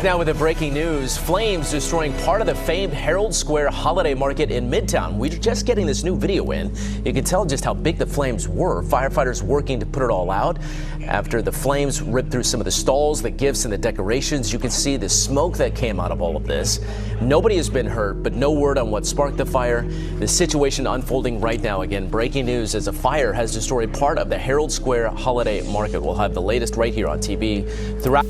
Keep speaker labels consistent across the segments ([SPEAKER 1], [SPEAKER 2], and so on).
[SPEAKER 1] Now with the breaking news, flames destroying part of the famed Herald Square holiday market in Midtown. We're just getting this new video in. You can tell just how big the flames were. Firefighters working to put it all out. After the flames ripped through some of the stalls, the gifts and the decorations, you can see the smoke that came out of all of this. Nobody has been hurt, but no word on what sparked the fire. The situation unfolding right now. Again, breaking news as a fire has destroyed part of the Herald Square holiday market. We'll have the latest right here on TV throughout.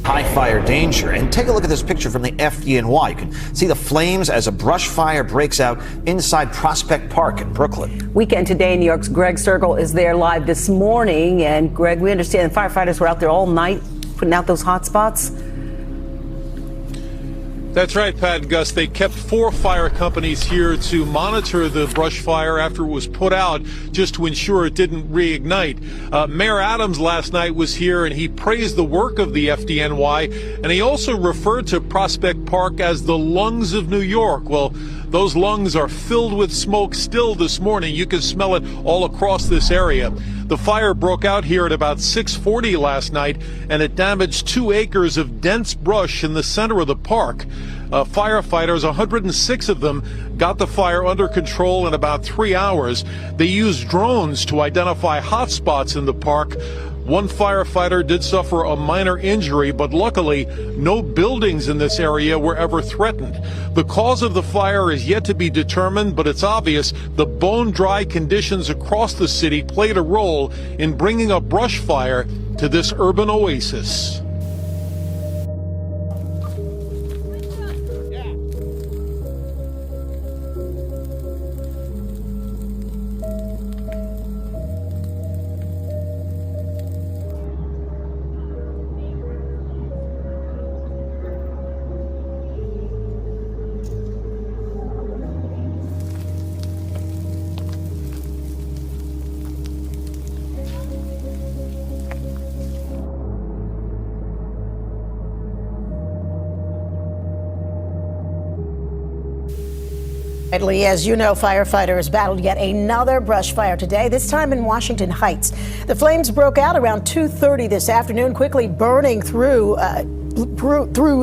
[SPEAKER 2] High fire danger. And take a look at this picture from the FDNY. You can see the flames as a brush fire breaks out inside Prospect Park in Brooklyn.
[SPEAKER 3] Weekend today, New York's Greg Circle is there live this morning. And Greg, we understand the firefighters were out there all night putting out those hot spots.
[SPEAKER 4] That's right, Pat and Gus. They kept 4 fire companies here to monitor the brush fire after it was put out, just to ensure it didn't reignite. Mayor Adams last night was here, and he praised the work of the FDNY, and he also referred to Prospect Park as the lungs of New York. Well, those lungs are filled with smoke still this morning. You can smell it all across this area. The fire broke out here at about 6:40 last night, and it damaged 2 acres of dense brush in the center of the park. Firefighters, 106 of them, got the fire under control in about 3 hours. They used drones to identify hot spots in the park. One firefighter did suffer a minor injury, but luckily no buildings in this area were ever threatened. The cause of the fire is yet to be determined, but it's obvious the bone-dry conditions across the city played a role in bringing a brush fire to this urban oasis.
[SPEAKER 5] As you know, firefighters battled yet another brush fire today, this time in Washington Heights. The flames broke out around 2:30 this afternoon, quickly burning through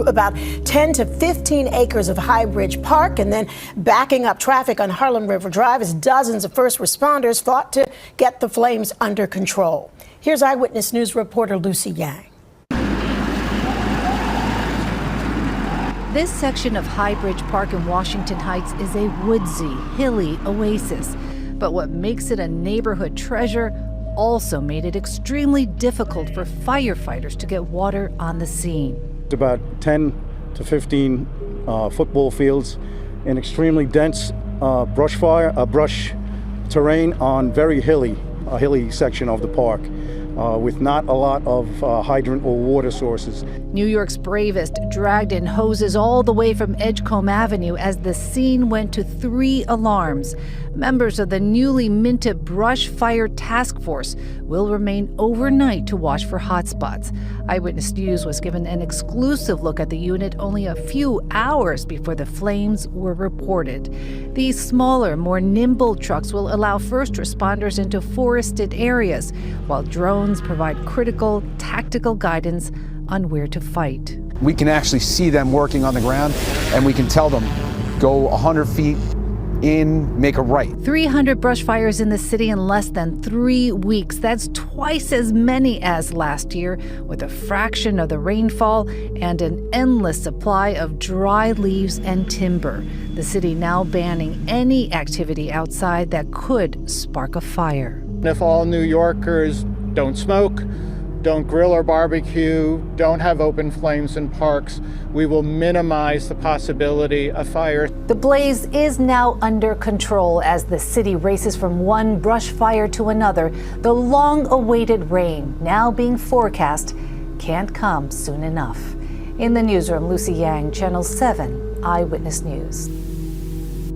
[SPEAKER 5] about 10 to 15 acres of Highbridge Park and then backing up traffic on Harlem River Drive as dozens of first responders fought to get the flames under control. Here's Eyewitness News reporter Lucy Yang.
[SPEAKER 6] This section of Highbridge Park in Washington Heights is a woodsy, hilly oasis. But what makes it a neighborhood treasure also made it extremely difficult for firefighters to get water on the scene.
[SPEAKER 7] It's about 10 to 15 football fields in extremely dense brush terrain on very hilly section of the park. With not a lot of hydrant or water sources.
[SPEAKER 6] New York's bravest dragged in hoses all the way from Edgecombe Avenue as the scene went to 3 alarms. Members of the newly minted Brush Fire Task Force will remain overnight to watch for hotspots. Eyewitness News was given an exclusive look at the unit only a few hours before the flames were reported. These smaller, more nimble trucks will allow first responders into forested areas, while drones provide critical, tactical guidance on where to fight.
[SPEAKER 8] We can actually see them working on the ground, and we can tell them, go 100 feet in, make a right. 300
[SPEAKER 6] brush fires in the city in less than 3 weeks. That's twice as many as last year, with a fraction of the rainfall and an endless supply of dry leaves and timber. The city now banning any activity outside that could spark a fire.
[SPEAKER 9] If all New Yorkers don't smoke, don't grill or barbecue, don't have open flames in parks, we will minimize the possibility of fire.
[SPEAKER 6] The blaze is now under control as the city races from one brush fire to another. The long-awaited rain, now being forecast, can't come soon enough. In the newsroom, Lucy Yang, Channel 7 Eyewitness News.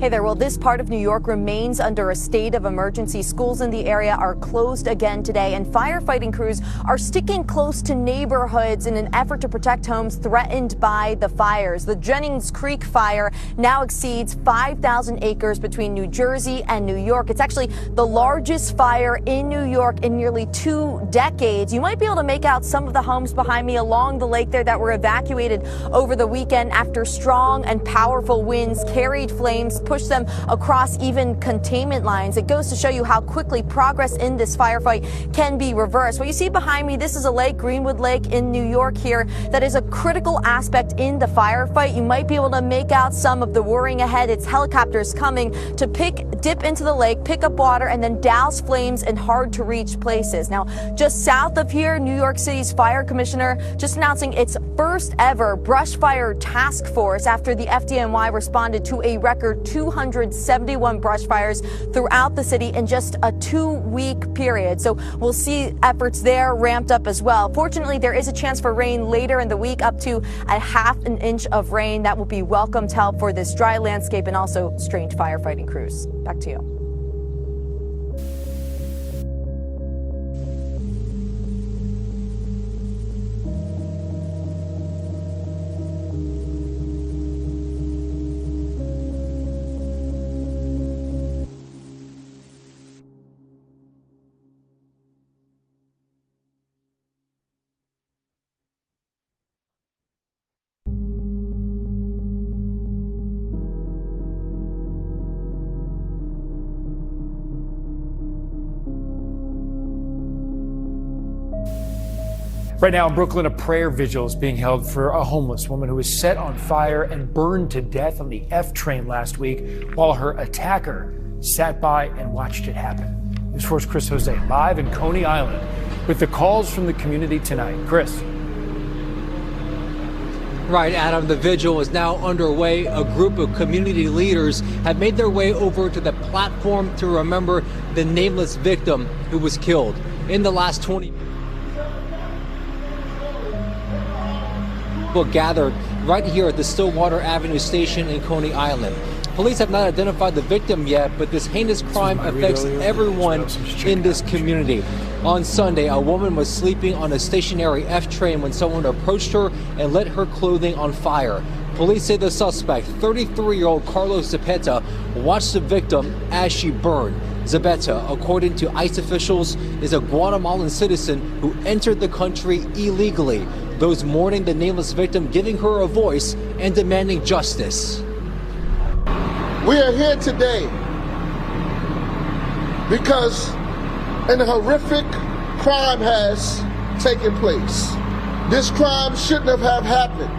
[SPEAKER 10] Hey there. Well, this part of New York remains under a state of emergency. Schools in the area are closed again today, and firefighting crews are sticking close to neighborhoods in an effort to protect homes threatened by the fires. The Jennings Creek fire now exceeds 5,000 acres between New Jersey and New York. It's actually the largest fire in New York in nearly 2 decades. You might be able to make out some of the homes behind me along the lake there that were evacuated over the weekend after strong and powerful winds carried flames, pushed them across even containment lines. It goes to show you how quickly progress in this firefight can be reversed. What you see behind me, this is a lake, Greenwood Lake in New York here, that is a critical aspect in the firefight. You might be able to make out some of the whirring ahead. It's helicopters coming to dip into the lake, pick up water, and then douse flames in hard to reach places. Now, just south of here, New York City's fire commissioner just announcing its first ever brush fire task force after the FDNY responded to a record 271 brush fires throughout the city in just a 2-week period. So we'll see efforts there ramped up as well. Fortunately, there is a chance for rain later in the week, up to a half an inch of rain. That will be welcomed help for this dry landscape and also strained firefighting crews. Back to you.
[SPEAKER 11] Right now in Brooklyn, a prayer vigil is being held for a homeless woman who was set on fire and burned to death on the F train last week while her attacker sat by and watched it happen. News 4's Chris Jose live in Coney Island with the calls from the community tonight. Chris.
[SPEAKER 12] Right, Adam, the vigil is now underway. A group of community leaders have made their way over to the platform to remember the nameless victim who was killed in the last 20 minutes. People gathered right here at the Stillwell Avenue station in Coney Island. Police have not identified the victim yet, but this heinous crime affects everyone in this community. On Sunday, a woman was sleeping on a stationary F train when someone approached her and lit her clothing on fire. Police say the suspect, 33-year-old Carlos Zapeta, watched the victim as she burned. Zapeta, according to ICE officials, is a Guatemalan citizen who entered the country illegally. Those mourning the nameless victim giving her a voice and demanding justice.
[SPEAKER 13] We are here today because an horrific crime has taken place. This crime shouldn't have happened.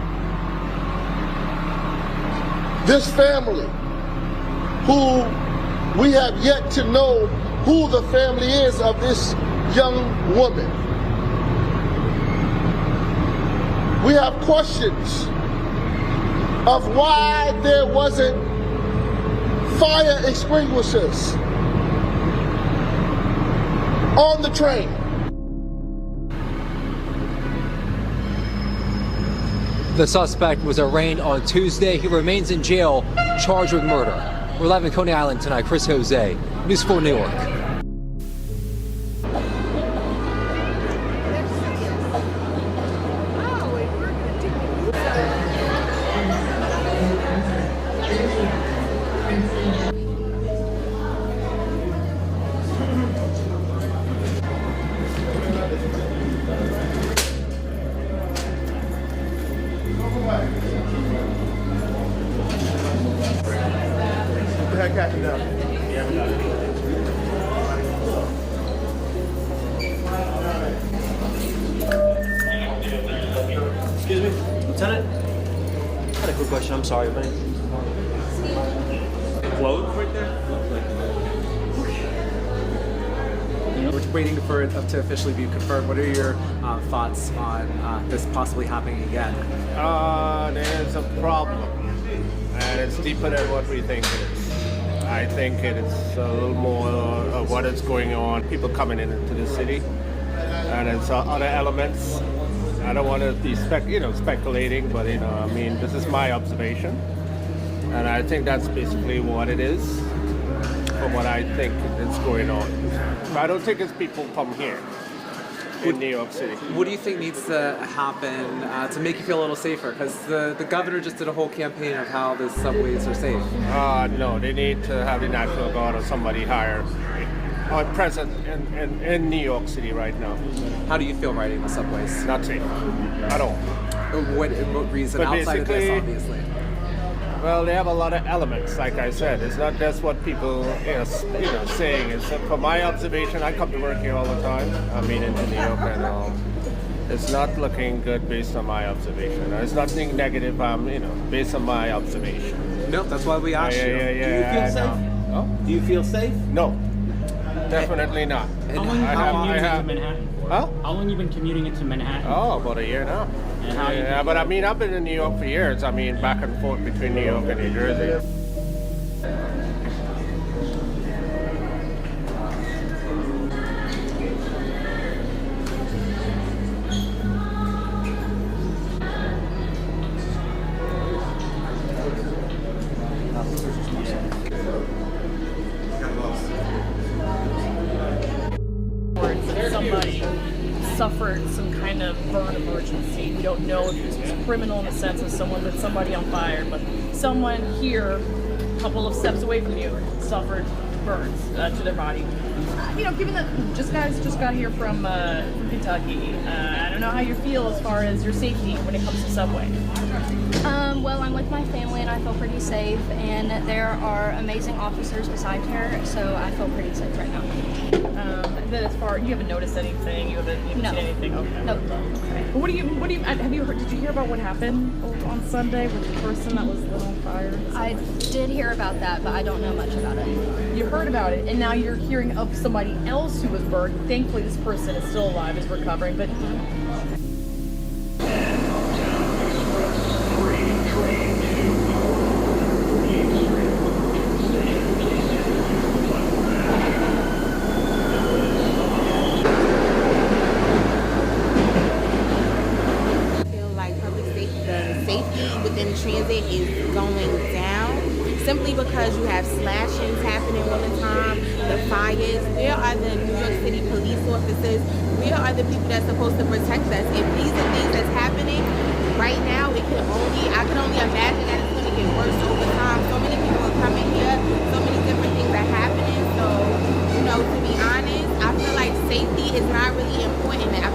[SPEAKER 13] This family, who we have yet to know who the family is of this young woman. We have questions of why there wasn't fire extinguishers on the train.
[SPEAKER 12] The suspect was arraigned on Tuesday. He remains in jail, charged with murder. We're live in Coney Island tonight. Chris Jose, News 4 New York.
[SPEAKER 14] Excuse me, Lieutenant? I had a quick question. I'm sorry, buddy. Float right there?
[SPEAKER 15] We're waiting for it to officially be confirmed. What are your thoughts on this possibly happening again?
[SPEAKER 16] There's a problem, and it's deeper than what we think it is. I think it is a little more of what is going on. People coming into the city, and it's other elements. I don't want to be speculating, but I mean, this is my observation. And I think that's basically what it is, from what I think is going on. I don't think it's people from here in New York City.
[SPEAKER 15] What do you think needs to happen to make you feel a little safer? Because the governor just did a whole campaign of how the subways are safe.
[SPEAKER 16] No, they need to have the National Guard or somebody hired or present in New York City right now.
[SPEAKER 15] How do you feel riding the subways?
[SPEAKER 16] Not safe at all.
[SPEAKER 15] What reason
[SPEAKER 16] But
[SPEAKER 15] outside of this, obviously?
[SPEAKER 16] Well, they have a lot of elements, like I said. It's not just what people saying. It's from my observation. I come to work here all the time. I mean, into New York, and it's not looking good based on my observation. It's nothing negative. Based on my observation.
[SPEAKER 15] No, that's why we asked you.
[SPEAKER 14] Do you feel safe?
[SPEAKER 16] Oh?
[SPEAKER 14] Do you feel safe?
[SPEAKER 16] No, definitely not.
[SPEAKER 14] How long have you been commuting into Manhattan?
[SPEAKER 16] Huh?
[SPEAKER 14] How long you been commuting into Manhattan?
[SPEAKER 16] Oh, about a year now.
[SPEAKER 14] And how you been?
[SPEAKER 16] But I mean, I've been in New York for years. I mean, back and forth between New York and New Jersey.
[SPEAKER 17] Somebody suffered some kind of burn emergency. We don't know if this was criminal in the sense of someone lit somebody on fire, but someone here, a couple of steps away from you, suffered burns to their body. Given that guys just got here from Kentucky, I don't know how you feel as far as your safety when it comes to subway.
[SPEAKER 18] Well, I'm with my family and I feel pretty safe, and there are amazing officers beside her, so I feel pretty safe right now.
[SPEAKER 17] Then as far, you haven't noticed anything? You haven't seen anything? Okay.
[SPEAKER 18] No.
[SPEAKER 17] Okay. What do you, have you heard, did you hear about what happened on Sunday with the person that was lit on fire?
[SPEAKER 18] I did hear about that, but I don't know much about it.
[SPEAKER 17] You heard about it, and now you're hearing of somebody else who was burned. Thankfully, this person is still alive, is recovering, but...
[SPEAKER 19] transit is going down simply because you have slashings happening all the time, the fires. Where are the New York City police officers? Where are the people that's supposed to protect us? If these are things that's happening right now, I can only imagine that it's going to get worse over time. So many people are coming here, so many different things are happening. So, to be honest, I feel like safety is not really important. I